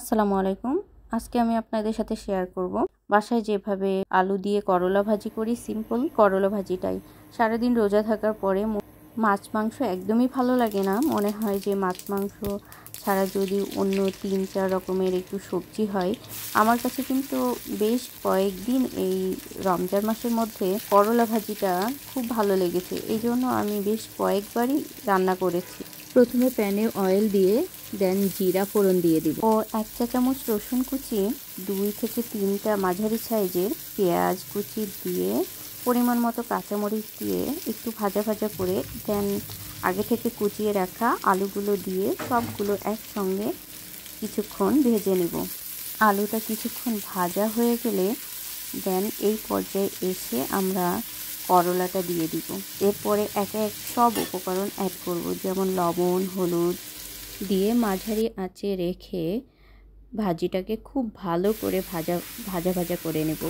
আসসালামু আলাইকুম। আজকে আমি আপনাদের সাথে শেয়ার করব বাসায় যেভাবে আলু দিয়ে করলা ভাজি করি, সিম্পল করলা ভাজিটাই। সারাদিন রোজা থাকার পরে মাছ মাংস একদমই ভালো লাগে না। মনে হয় যে মাছ মাংস ছাড়া যদি অন্য 3-4 রকমের একটু সবজি হয়। আমার কাছে কিন্তু বেশ কয়েকদিন এই রমজান মাসের মধ্যে করলা ভাজিটা খুব ভালো লেগেছে। এই জন্য আমি বেশ কয়েকবারই রান্না করেছি। প্রথমে প্যানে অয়েল দিয়ে দেন জিরা ফোড়ন দিয়ে দিব ও 1 চা চামচ রসুন কুচি, 2 থেকে 3টা মাঝারি সাইজের পেঁয়াজ কুচি দিয়ে পরিমাণ মতো কাঁচামরিচ দিয়ে একটু ভাজা ভাজা করে দেন আগে থেকে কুচিয়ে রাখা আলুগুলো দিয়ে সবগুলো একসঙ্গে কিছুক্ষণ ভেজে নেব। আলুটা কিছুক্ষণ ভাজা হয়ে গেলে দেন এই পর্যায়ে এসে আমরা করলাটা দিয়ে দিব। এরপরে একে এক সব উপকরণ অ্যাড করব, যেমন লবণ, হলুদ দিয়ে মাঝারি আঁচে রেখে ভাজিটাকে খুব ভালো করে ভাজা করে নেব।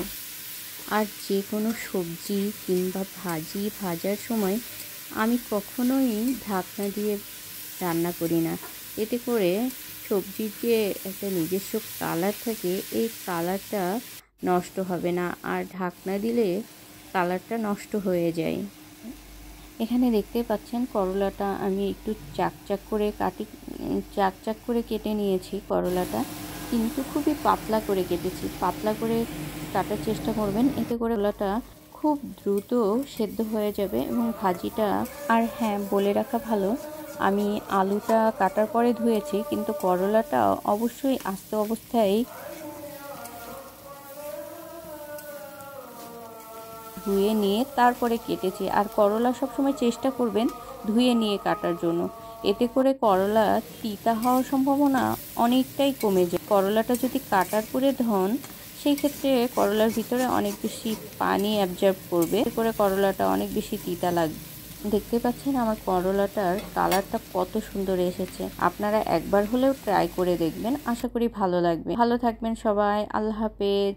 আর যে কোনো সবজি কিংবা ভাজি ভাজার সময় আমি কখনোই ঢাকনা দিয়ে রান্না করি না। এতে করে সবজির যে একটা নিজস্ব কালার থাকে, এই কালারটা নষ্ট হবে না, আর ঢাকনা দিলে কালারটা নষ্ট হয়ে যায়। এখানে দেখতে পাচ্ছেন করলাটা আমি একটু চাকচাক করে কেটে নিয়েছি। করলাটা কিন্তু খুবই পাতলা করে কেটেছি। পাতলা করে কাটার চেষ্টা করবেন, এতে করে করলাটা খুব দ্রুত সেদ্ধ হয়ে যাবে এবং ভাজিটা। আর হ্যাঁ, বলে রাখা ভালো, আমি আলুটা কাটার পরে ধুয়েছি, কিন্তু করলাটা অবশ্যই আস্ত অবস্থায় ধুয়ে নিয়ে তারপরে কেটেছি। আর করলা সবসময় চেষ্টা করবেন ধুয়ে নিয়ে কাটার জন্য, এতে করে করলা তিতা হওয়ার সম্ভাবনা অনেকটাই কমে যায়। করলাটা যদি কাটার পরে ধন, সেই ক্ষেত্রে করলার ভিতরে অনেক বেশি পানি অ্যাবজর্ব করবে, এতে করে করলাটা অনেক বেশি তিতা লাগবে। দেখতে পাচ্ছেন আমার করলাটার কালারটা কত সুন্দর এসেছে। আপনারা একবার হলেও ট্রাই করে দেখবেন, আশা করি ভালো লাগবে। ভালো থাকবেন সবাই, আল্লাহ হাফেজ।